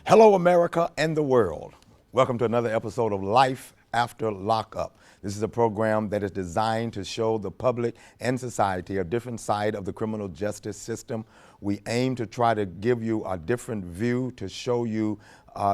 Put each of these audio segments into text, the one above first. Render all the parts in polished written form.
Hello, America and the world. Welcome to another episode of Life After Lockup. This is a program that is designed to show the public and society a different side of the criminal justice system. We aim to try to give you a different view to show you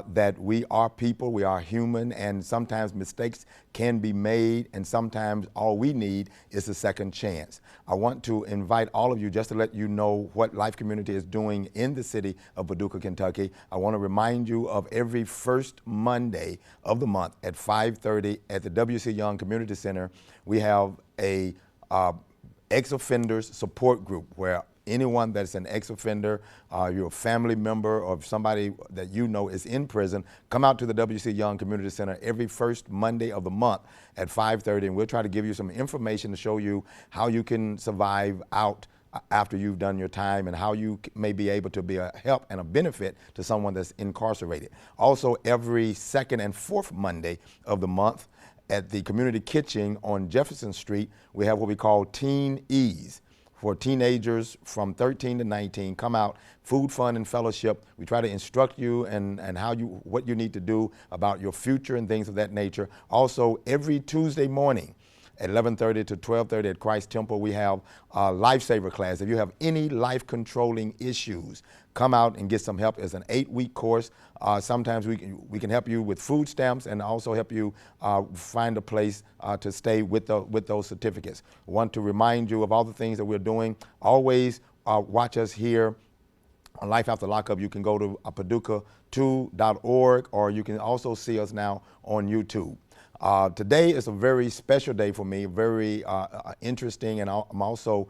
that we are people, we are human, and sometimes mistakes can be made, and sometimes all we need is a second chance. I want to invite all of you just to let you know what Life Community is doing in the city of Paducah, Kentucky. I want to remind you of every first Monday of the month at 5:30 at the W.C. Young Community Center. We have a ex-offenders support group where anyone that's an ex-offender, you're a family member or somebody that you know is in prison, come out to the W.C. Young Community Center every first Monday of the month at 5:30, and we'll try to give you some information to show you how you can survive out after you've done your time and how you may be able to be a help and a benefit to someone that's incarcerated. Also, every second and fourth Monday of the month at the community kitchen on Jefferson Street, we have what we call Teen Ease. For teenagers from 13 to 19, come out, food, fun, and fellowship. We try to instruct you and what you need to do about your future and things of that nature. Also, every Tuesday morning at 11:30 to 12:30 at Christ Temple, we have a lifesaver class. If you have any life-controlling issues, come out and get some help. It's an 8-week course. Sometimes we can help you with food stamps and also help you find a place to stay with those certificates. I want to remind you of all the things that we're doing. Always watch us here on Life After Lockup. You can go to paducah2.org, or you can also see us now on YouTube. Today is a very special day for me, very interesting, and I'm also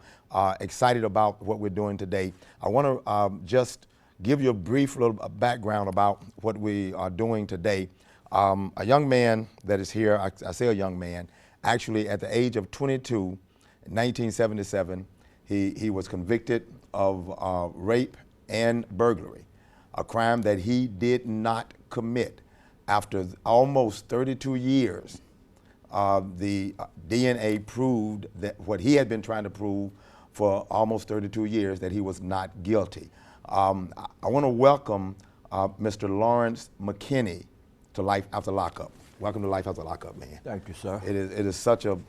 excited about what we're doing today. I want to just give you a brief little background about what we are doing today. A young man that is here, I say a young man, actually at the age of 22, in 1977, he was convicted of rape and burglary, a crime that he did not commit. After almost 32 years, the DNA proved that what he had been trying to prove for almost 32 years, that he was not guilty. I want to welcome Mr. Lawrence McKinney to Life After Lockup. Welcome to Life After Lockup, man. Thank you, sir. It is such an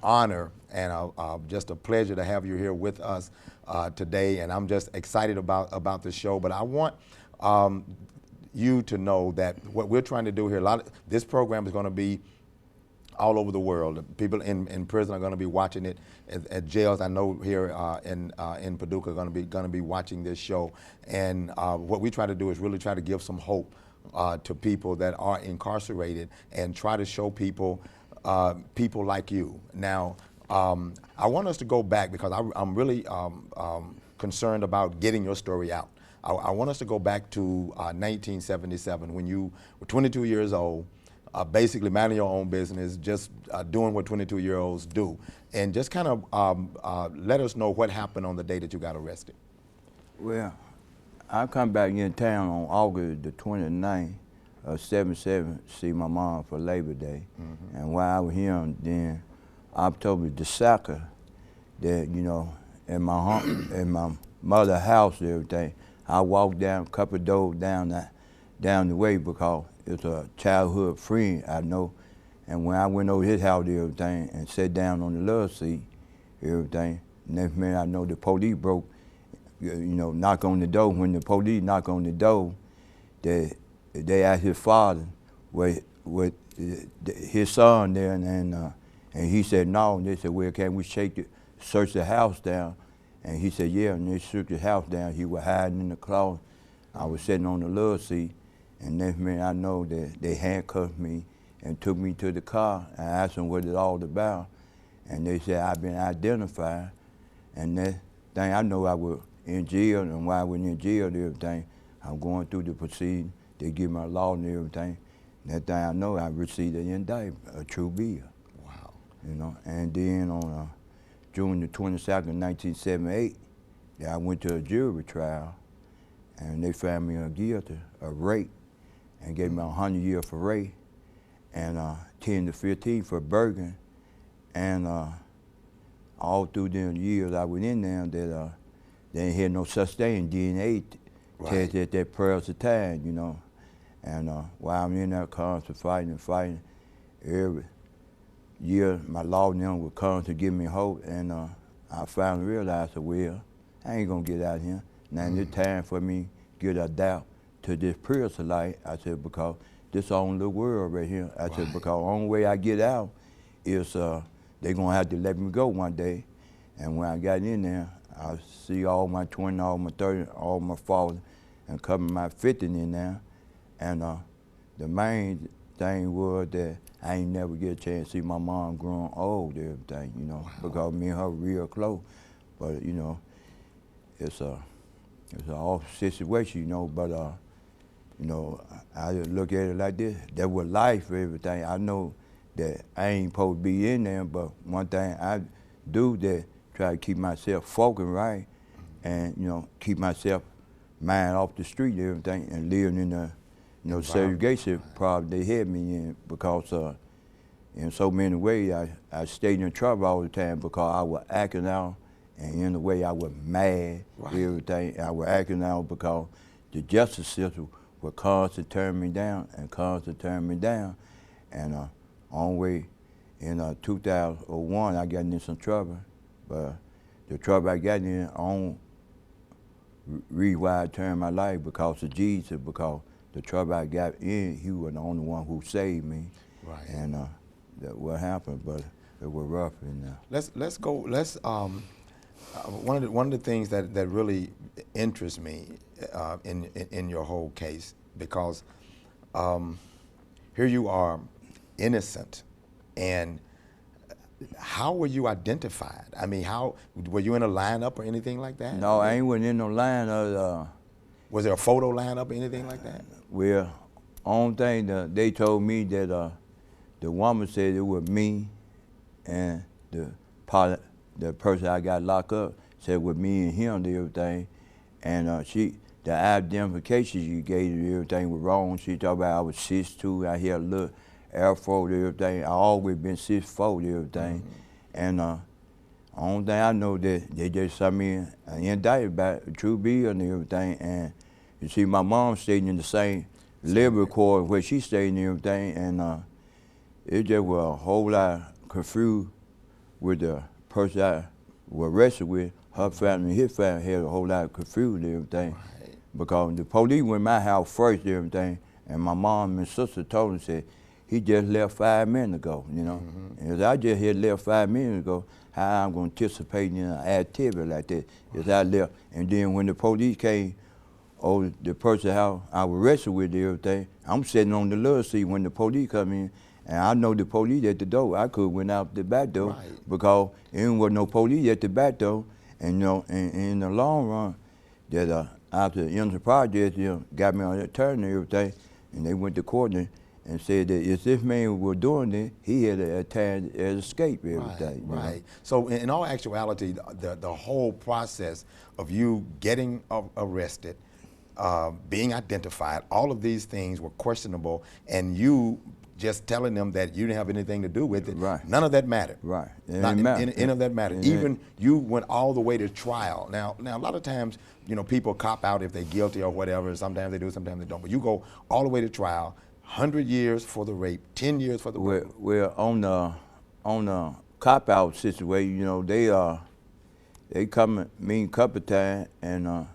honor and just a pleasure to have you here with us today, and I'm just excited about the show. But I want you to know that what we're trying to do here, this program is going to be all over the world. People in prison are going to be watching it at jails. I know here in Paducah are going to be watching this show. And what we try to do is really try to give some hope to people that are incarcerated and try to show people people like you. Now, I want us to go back because I'm really concerned about getting your story out. I want us to go back to 1977 when you were 22 years old, basically minding your own business, just doing what 22-year-olds do. And just kind of let us know what happened on the day that you got arrested. Well, I come back in town on August the 29th of 77 to see my mom for Labor Day. Mm-hmm. And while I was here, then October the 2nd, that, you know, in my mother's house and everything, I walked down a couple of doors down the way because it's a childhood friend I know. And when I went over his house and everything and sat down on the love seat, everything, next minute I know the police broke, you know, knock on the door. When the police knock on the door, they asked his father with his son there, and he said no. And they said, well, can we search the house down? And he said, yeah, and they shook the house down. He was hiding in the closet. I was sitting on the love seat, and next minute I know that they handcuffed me and took me to the car. I asked them what it's all about, and they said, I've been identified. And that thing, I know I was in jail, and while I was in jail and everything, I'm going through the proceeding. They give me a law and everything. And that thing I know, I received an indictment, a true bill. Wow. You know, and then on June the 22nd, 1978, I went to a jury trial, and they found me guilty of rape and gave me 100 years for rape and 10 to 15 for burglary. And all through the years I was in there, that they ain't had no such thing, DNA test that prayers of time, you know. And while I'm in that constant fighting, every year my law and them would come to give me hope, and I finally realized, well, I ain't gonna get out here. Now it's time for me to get adapt to this prison life. I said, because this on the world right here. I said, because the only way I get out is they gonna have to let me go one day. And when I got in there, I see all my 20, all my 30, all my 40, and coming my 50 in there. And the main thing was that I ain't never get a chance to see my mom growing old and everything, you know, because me and her real close. But, you know, it's an awful situation, you know, but, you know, I just look at it like this. That was life for everything. I know that I ain't supposed to be in there, but one thing I do that try to keep myself focused right and, you know, keep myself mind off the street and everything and living in the, you know, segregation problem they had me in, because in so many ways I stayed in trouble all the time because I was acting out, and in a way I was mad everything. I was acting out because the justice system would constantly turn me down and constantly turn me down. And on way in 2001 I got in some trouble, but the trouble I got in on reason why I turned my life because of Jesus, because the trouble I got in, he was the only one who saved me. Right. And that what happened, but it was rough. And let's go. One of the things that really interests me in your whole case, because here you are, innocent, and how were you identified? I mean, how were you in a lineup or anything like that? No, I ain't went in no lineup. Was there a photo lineup or anything like that? Well, only thing that they told me that the woman said it was me, and the person I got locked up said with me and him and everything, and the identification she gave and everything was wrong. She talked about I was 6'2", I had a little afro and everything. I always been 6'4" and everything, and only thing I know that they just sent me an indictment about true bill and everything. And you see, my mom stayed in the same living quarter where she stayed and everything, and it just was a whole lot confused with the person I was arrested with. Her family and his family had a whole lot of confused and everything, because the police went to my house first and everything, and my mom and sister told him, said, he just left 5 minutes ago, you know. And if I just had left 5 minutes ago, how I'm going to participate in an activity like that if I left. And then when the police came, the person how I was arrested with and everything, I'm sitting on the little seat when the police come in, and I know the police at the door. I could have went out the back door because there wasn't no police at the back door. And you know, in the long run, that after the innocence project, you know, got me on that turn and everything, and they went to court and said that if this man was doing it, he had a time to escape everything. Right. So in all actuality, the whole process of you getting arrested, being identified, all of these things were questionable, and you just telling them that you didn't have anything to do with it. Right. None of that mattered. Right. None of that mattered. Even you went all the way to trial. Now a lot of times, you know, people cop out if they're guilty or whatever. Sometimes they do, sometimes they don't. But you go all the way to trial. 100 years for the rape, 10 years for the burglary. Well, on the cop-out situation, you know, they come at me a couple of times, and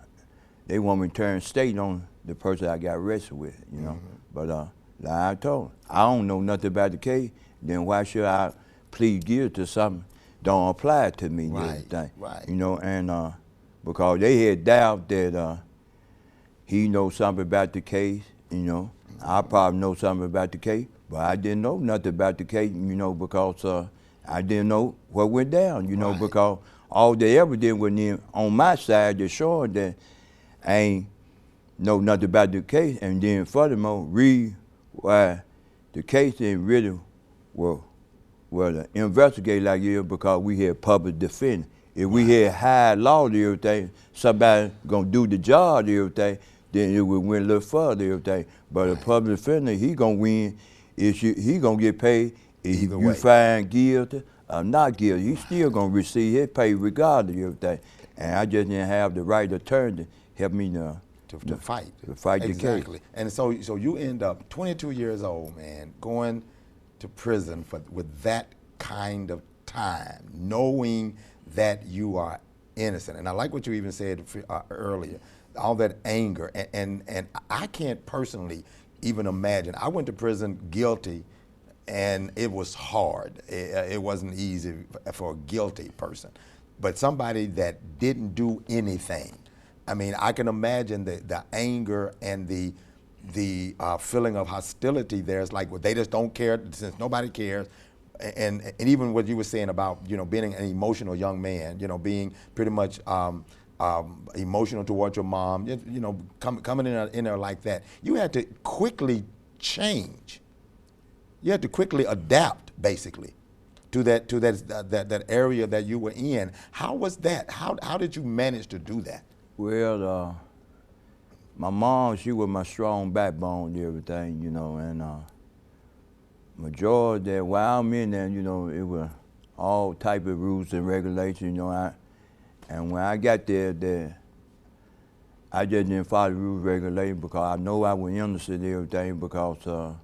they want me to turn state on the person I got arrested with, you know. But like I told them, I don't know nothing about the case. Then why should I plead guilty to something don't apply to me? Right. You know, and because they had doubt that he knows something about the case, you know. I probably know something about the case, but I didn't know nothing about the case, you know, because I didn't know what went down, you know, because all the evidence was in on my side that's showing that I ain't know nothing about the case. And then furthermore, read why the case didn't really well investigate like this, because we had public defender. If we had high law and everything, somebody gonna do the job and everything, then it would win a little further and everything. But a public defender, he gonna win. He gonna get paid if you find guilty or not guilty. He still gonna receive his pay regardless of everything. And I just didn't have the right attorney to help me to to fight. To fight the case. Exactly. And so you end up 22 years old, man, going to prison with that kind of time, knowing that you are innocent. And I like what you even said earlier, all that anger. And I can't personally even imagine. I went to prison guilty, and it was hard. It wasn't easy for a guilty person. But somebody that didn't do anything, I mean, I can imagine the anger and the feeling of hostility there. It's like, well, they just don't care since nobody cares. And even what you were saying about, being an emotional young man, being pretty much emotional towards your mom, coming in there like that, you had to quickly change. You had to quickly adapt, basically, to that area that you were in. How was that? How did you manage to do that? Well, my mom, she was my strong backbone and everything, and majority that while I'm in there, it was all type of rules and regulations, and when I got there, I just didn't follow the rules and regulations because I know I was innocent and everything because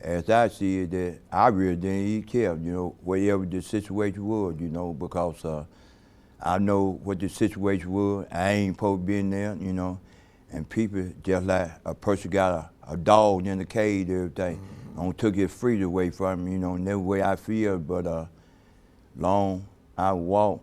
as I see it, that I really didn't even care, whatever the situation was, because I know what the situation was. I ain't supposed to be in there, and people just like a person got a dog in the cage and everything. Don't took his freedom away from him, and that's the way I feel, but long I walk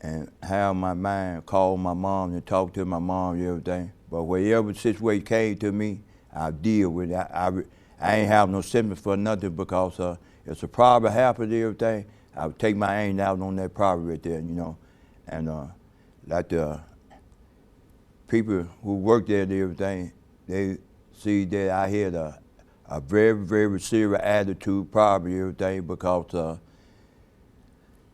and have my mind, call my mom and talk to my mom and everything. But whatever situation came to me, I deal with it. I ain't have no sympathy for nothing because if a problem happened and everything, I would take my aim out on that problem right there, And like the people who work there and everything, they see that I had a very, very serious attitude problem and everything because,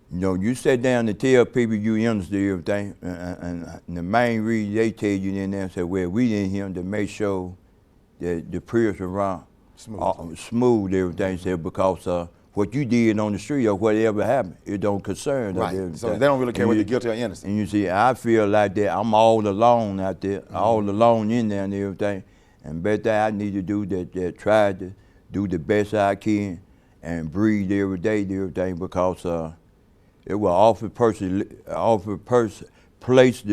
you sit down and tell people you understand everything, and the main reason they tell you in there and say, well, we in here to make sure that the prison run smooth everything, said because what you did on the street or whatever happened, it don't concern them. Right. So they don't really care whether you're guilty or innocent. And you see, I feel like that I'm all alone out there, all alone in there and everything. And best thing I need to do that try to do the best I can and breathe every day and everything because it will offer place to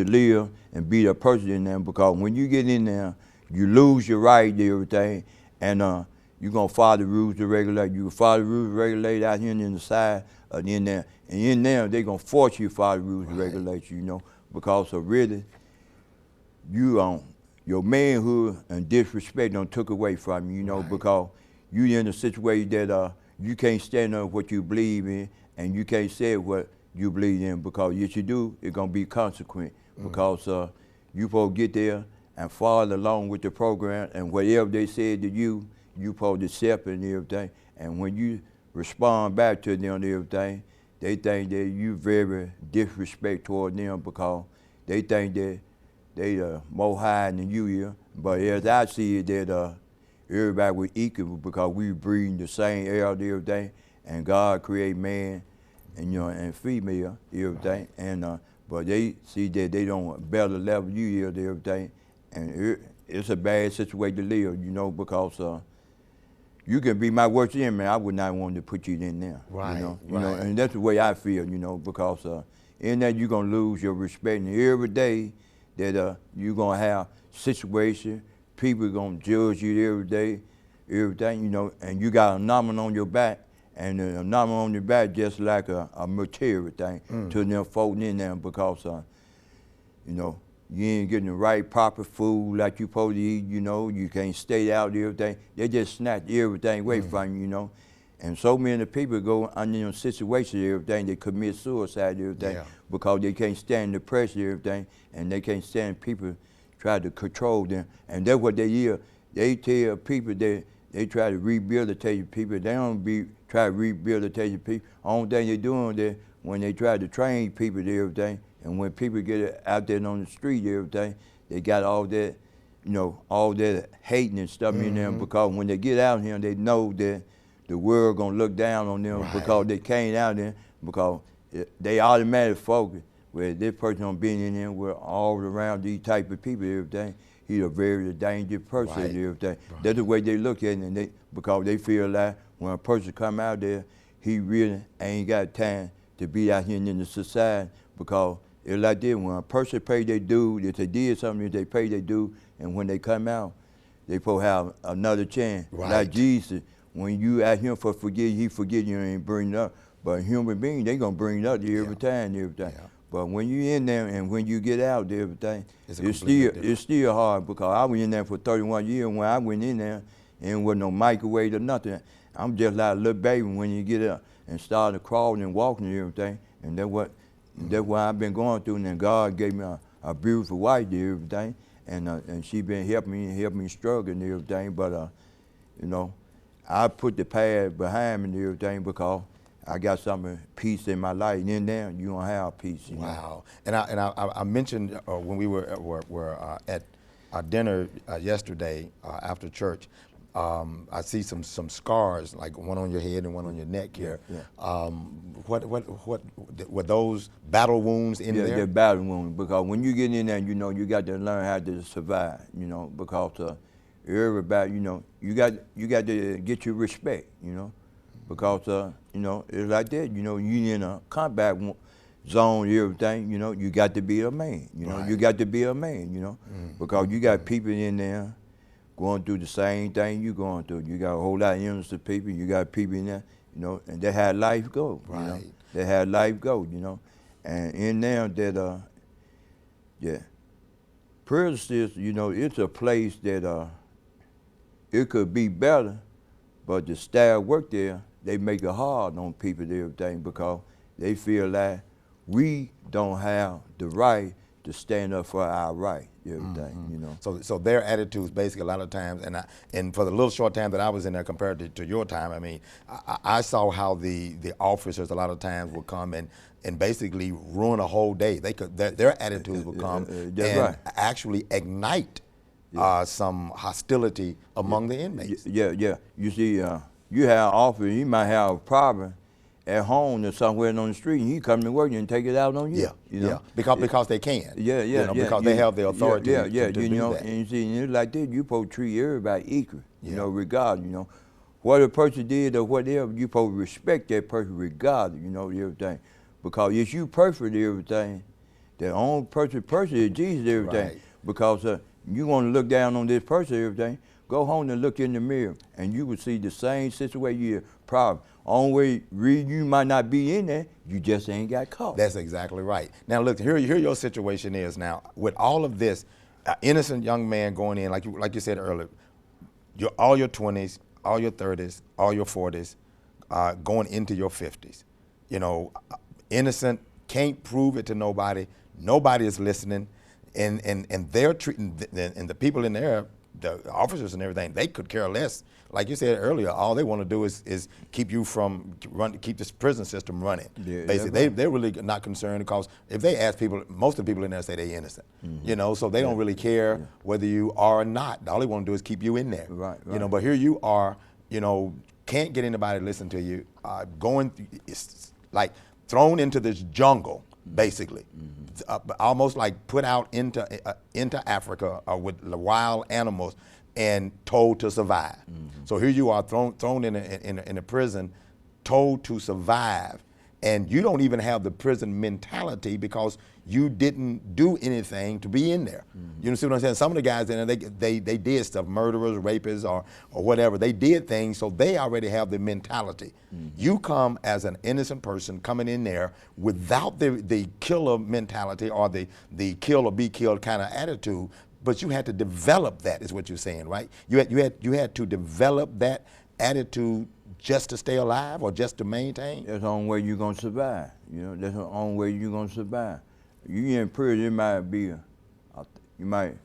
live and be a person in there because when you get in there, you lose your right and everything, and you're going to follow the rules and regulations. You follow the rules and regulations out here in the side and in there. And in there, they're going to force you to follow the rules and regulations, because really, your manhood and disrespect don't took away from you, because you in a situation that you can't stand up what you believe in and you can't say what you believe in because if you do, it's going to be consequent because you supposed to get there and follow along with the program and whatever they said to you, you supposed to accept it and everything. And when you respond back to them and everything, they think that you very disrespect toward them because they think that they more high than you here. But as I see it, that everybody was equal because we breathe the same air and everything, and God create man and and female everything. And but they see that they don't better level you here and everything, and it's a bad situation to live, because you can be my worst enemy. I would not want to put you in there. Right. And that's the way I feel, because in that you're gonna lose your respect, and every day that you're gonna have situations, people gonna judge you every day, everything, and you got a number on your back, and a number on your back just like a material thing to them folk in there because, you ain't getting the right proper food like you supposed to eat, you can't stay out and everything. They just snatch everything away from you, And so many people go under situations and everything, they commit suicide and everything because they can't stand the pressure and everything, and they can't stand people try to control them. And that's what they hear. They tell people that they try to rehabilitate people. They don't try to rehabilitate people. Only thing they're doing that when they try to train people and everything, and when people get out there on the street and everything, they got all that, all that hating and stuff in them because when they get out here, they know that the world gonna look down on them because they came out there because they automatically focus. where this person been in there, we're all around these type of people and everything. He's a very dangerous person and everything. That's the way they look at it, and because they feel like when a person come out there, he really ain't got time to be out here in the society, because it's like this, when a person pay their due, if they did something, if they pay their due, and when they come out, they supposed to have another chance. Like Jesus, when you ask him for forgiveness, he forgive you and bring it up. But human beings, they gonna bring it up every time and everything. But when you in there and when you get out and everything, it's still hard, because I was in there for 31 years, and when I went in there, and with no microwave or nothing, I'm just like a little baby when you get up and started crawling and walking and everything. And that's what I've been going through. And then God gave me a beautiful wife and everything, and she been helping me struggle and everything. But you know, I put the past behind me and everything, because I got some peace in my life. And in there, you don't have peace. You know? And I mentioned when we were at our dinner yesterday after church. I see some scars, like one on your head and one on your neck here. What were those battle wounds in there? Yeah, they're battle wounds, because when you get in there, you know, you got to learn how to survive. You know, because everybody, you know, you got to get your respect. You know, because you know, it's like that. You know, you in a combat zone, everything. You know, you got to be a man. You know, you got to be a man. You know, because you got people in there going through the same thing you going through. You got a whole lot of innocent people. You got people in there, you know, and they had life go. You know? They had life go, you know. And in there that, prison system, you know, it's a place that it could be better, but the staff work there, they make it hard on people and everything, because they feel like we don't have the right to stand up for our right, everything, you know. So their attitudes, basically, a lot of times, and for the little short time that I was in there compared to your time, I mean, I saw how the officers a lot of times would come and basically ruin a whole day. Their attitudes would come and actually ignite some hostility among the inmates. Yeah. You see, you have an officer, he might have a problem at home or somewhere on the street, and he come to work and take it out on you. You know? Because they can. Because they have the authority to do know, that. And you see, and it's like this, you supposed to treat everybody equal, you know, regardless, you know. What a person did or whatever, you supposed to respect that person regardless, you know, everything. Because if you perfect everything, the only person is Jesus, everything. Because you want to look down on this person, everything, go home and look in the mirror, and you will see the same situation you problem. Only way you might not be in there, you just ain't got caught. That's exactly right. Now look, here your situation is now. With all of this, innocent young man going in, like you said earlier, all your 20s, all your 30s, all your 40s, going into your 50s. You know, innocent, can't prove it to nobody. Nobody is listening, and they're treating, and the people in there, the officers and everything, they could care less. Like you said earlier, all they want to do is keep you from keep this prison system running. Basically, they're really not concerned, because if they ask people, most of the people in there say they're innocent. You know, so they don't really care whether you are or not. All they want to do is keep you in there. You know, but here you are, you know, can't get anybody to listen to you. It's like thrown into this jungle, basically, almost like put out into Africa with wild animals and told to survive. So here you are thrown in a prison, told to survive, and you don't even have the prison mentality, because you didn't do anything to be in there. You know, see what I'm saying? Some of the guys in there, they did stuff, murderers, rapists, or whatever. They did things, so they already have the mentality. You come as an innocent person coming in there without the killer mentality or the kill or be killed kind of attitude, but you had to develop that, is what you're saying, right? You had to develop that attitude just to stay alive or just to maintain? That's the only way you're gonna survive. You know, that's the only way you're gonna survive. You in prison, it might be you might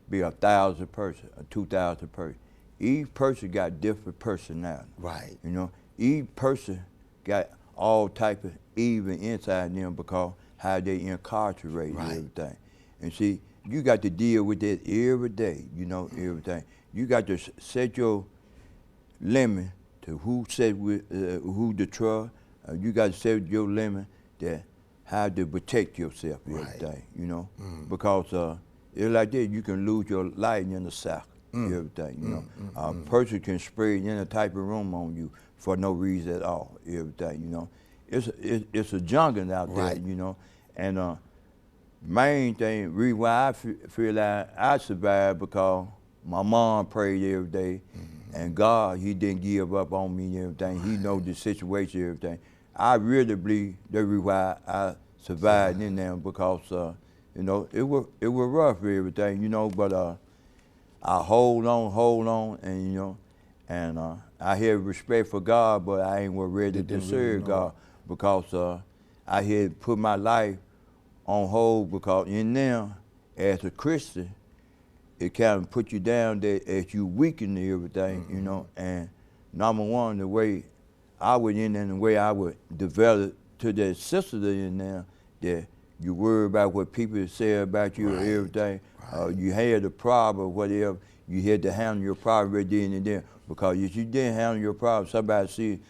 be 1,000 person or 2,000 person. Each person got different personality. Right. You know, each person got all type of evil inside them, because how they incarcerate and everything. And see, you got to deal with that every day, you know, everything. You got to set your limit to who to trust. You got to set your limit that how to protect yourself every Right. day, you know, because it's like that, you can lose your life in the South, everything, you know. A person can spray any type of room on you for no reason at all, everything, you know. It's a jungle out there, Right. you know, and main thing, reason why I feel like I survived because my mom prayed every day, and God, He didn't give up on me and everything. He knows the situation, everything. I really believe the reason why I survived in there because, you know, it was rough everything, you know, but I hold on, and you know, and I have respect for God, but I ain't ready to Didn't really serve know. God because I had put my life on hold because in there, as a Christian, it kind of put you down there as you weaken everything, you know. And number one, the way I was in there and the way I would develop to that sister in there, that you worry about what people say about you or Right, everything. right. You had a problem or whatever, you had to handle your problem right then and there. Because if you didn't handle your problem, somebody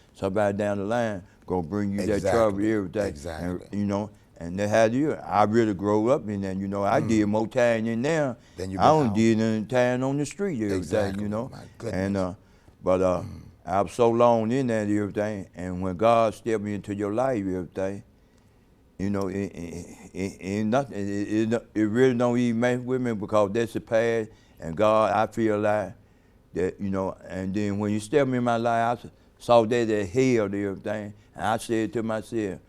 down the line gonna bring you that trouble, everything. Exactly. And, you know, and they had you. I really grew up in there, you know. I did more time in there. Then you I been don't out. did any time on the street, everything, Exactly. you know. My goodness. And but I was so long in there, everything. And when God stepped me into your life, everything, you know, it nothing. It really don't even mess with me because that's the past. And God, I feel like that, you know. And then when you stepped in my life, I saw that hell and everything. And I said to myself,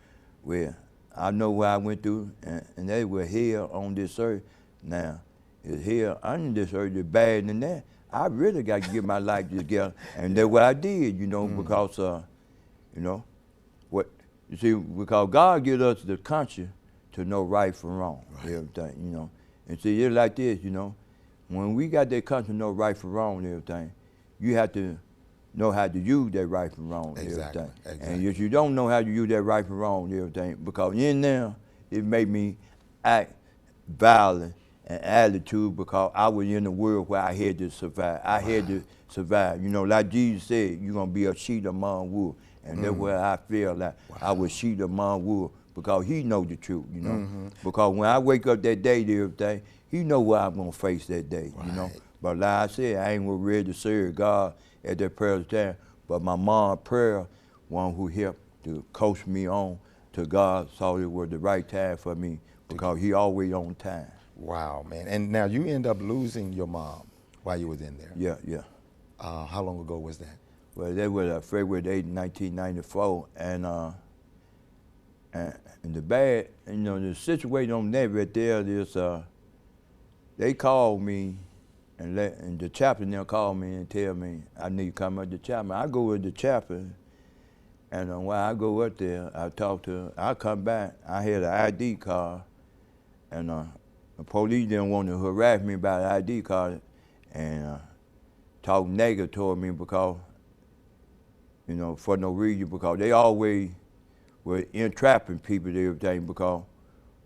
well, I know what I went through, and they were hell on this earth. Now, it's hell under this earth is bad than that. I really got to get my life together, and that's what I did, you know, because, you know, what you see, because God gives us the conscience to know right from wrong, everything, you know. And see, it's like this, you know, when we got that conscience to know right from wrong and everything, you have to know how to use that right from wrong and Exactly, everything. exactly. And if you don't know how to use that right from wrong and everything, because in there, it made me act violent and attitude because I was in a world where I had to survive. I had to survive. You know, like Jesus said, you're going to be a sheep among wolves. And that's where I feel like I was sheep among wolves because He knows the truth, you know. Because when I wake up that day and everything, He know what I'm going to face that day, you know. But like I said, I ain't ready to serve God at that prayer time. But my mom's prayer, one who helped to coach me on to God, saw it was the right time for me because He always on time. Wow, man. And now you end up losing your mom while you was in there. Yeah, yeah. How long ago was that? Well, that was February 8, 1994, and the bad, you know, the situation on that right there is, they called me, and the chaplain there called me and tell me I need to come up to the chaplain. I go with the chaplain, and while I go up there, I talk to her. I come back, I had an ID card, and the police didn't want to harass me about the ID card and talk negative toward me because, you know, for no reason, because they always were entrapping people and everything, because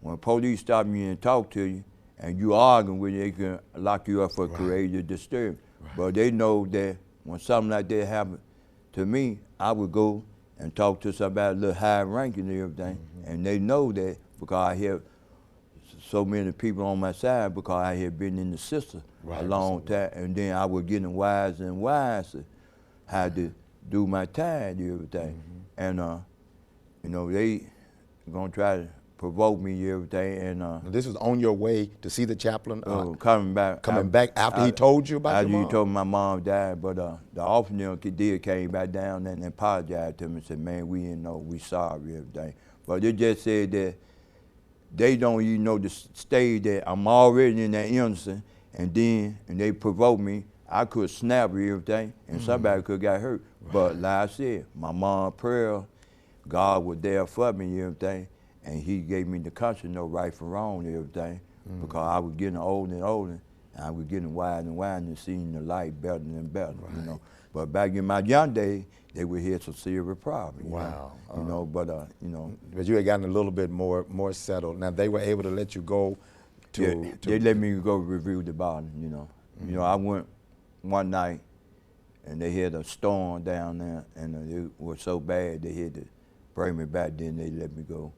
when police stop you and talk to you and you arguing with them, they can lock you up for creative disturbance. But they know that when something like that happened to me, I would go and talk to somebody a little high ranking and everything, and they know that because I have so many people on my side because I had been in the system a long time, and then I was getting wiser and wiser how to do my time and everything. And you know, they gonna try to provoke me and everything, and Now, this was on your way to see the chaplain. coming back. Coming back after he told you about after your he mom? told me my mom died, but the officer did came back down and apologized to me and said, "Man, we didn't know, we sorry everything." But they just said that they don't even know the stage that I'm already in that innocence, and they provoke me. I could snap everything, and somebody could got hurt. But like I said, my mom's prayer, God was there for me and everything, and He gave me the conscience, know right from wrong and everything, because I was getting older and older, and I was getting wiser and wiser and seeing the light better and better, you know. But back in my young days, they would had some serious problems. You know, but you know. But you had gotten a little bit more settled. Now they were able to let you go to. They let me go review the body, you know. You know, I went one night, and they had a storm down there, and it was so bad they had to bring me back. Then they let me go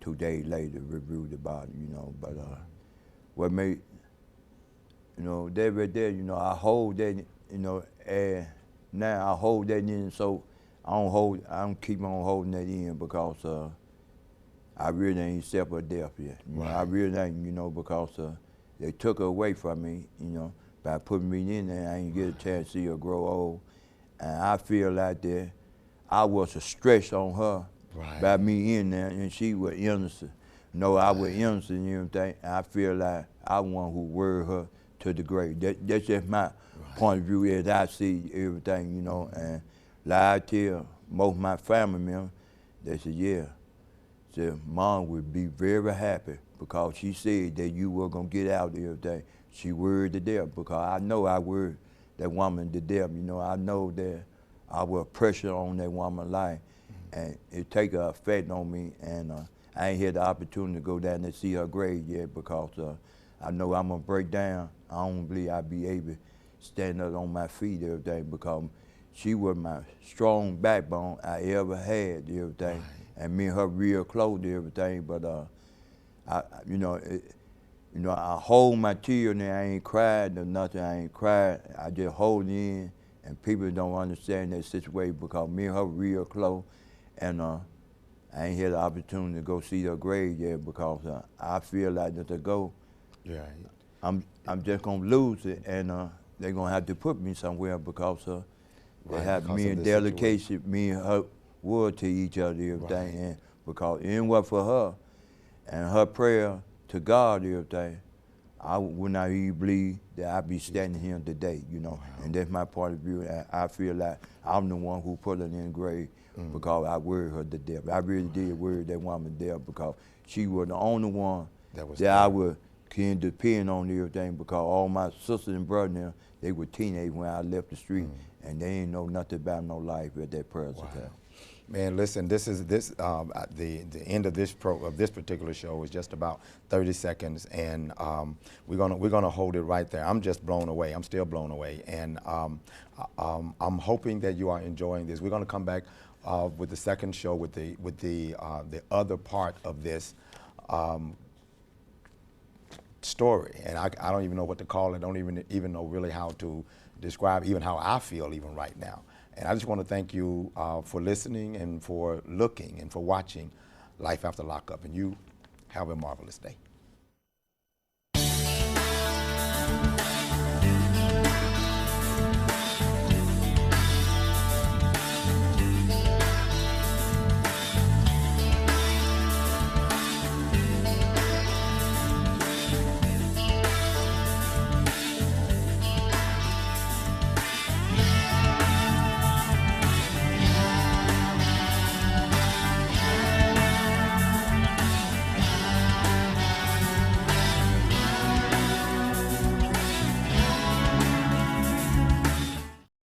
2 days later, reviewed the body, you know. But what made, you know, that right there, you know, I hold that, you know, and now I hold that in, so I don't keep on holding that in because I really ain't accepted death yet. You know, I really ain't, you know, because they took her away from me, you know, by putting me in there. I ain't get a chance to see her grow old. And I feel like that I was a stress on her by me in there, and she was innocent. No, I was innocent and everything. And I feel like I one who worried her to the grave. That's just my point of view as I see everything, you know. And like I tell most of my family members, they said, yeah. Said, Mom would be very happy because she said that you were gonna get out every day. She worried to death because I know I worried that woman to death. You know, I know that I was pressure on that woman's life, and it take an effect on me. And I ain't had the opportunity to go down and see her grave yet because I know I'm gonna break down. I don't believe I'll be able to stand up on my feet every day because she was my strong backbone I ever had, everything. And me and her real close to everything, but you know, I hold my tears and I ain't cried or nothing. I ain't cried. I just hold it in, and people don't understand that situation because me and her real close, and I ain't had the opportunity to go see her grave yet because I feel like that to go, I'm just gonna lose it, and they're gonna have to put me somewhere because they have me in dedication, me and her word to each other, everything, and because it wasn't for her and her prayer to God, everything, I would not even believe that I'd be standing here today, you know. And that's my point of view. And I feel like I'm the one who put her in the grave because I worried her to death. I really did worry that woman to death because she was the only one that I would can depend on everything because all my sisters and brothers, they were teenagers when I left the street, and they ain't know nothing about no life at that present time. Man, listen, this is the end of this particular show is just about 30 seconds, and we're gonna hold it right there. I'm just blown away. I'm still blown away, and I'm hoping that you are enjoying this. We're gonna come back with the second show with the other part of this story, and I don't even know what to call it. I don't even know really how to describe even how I feel even right now. And I just want to thank you for listening and for looking and for watching Life After Lockup. And you have a marvelous day.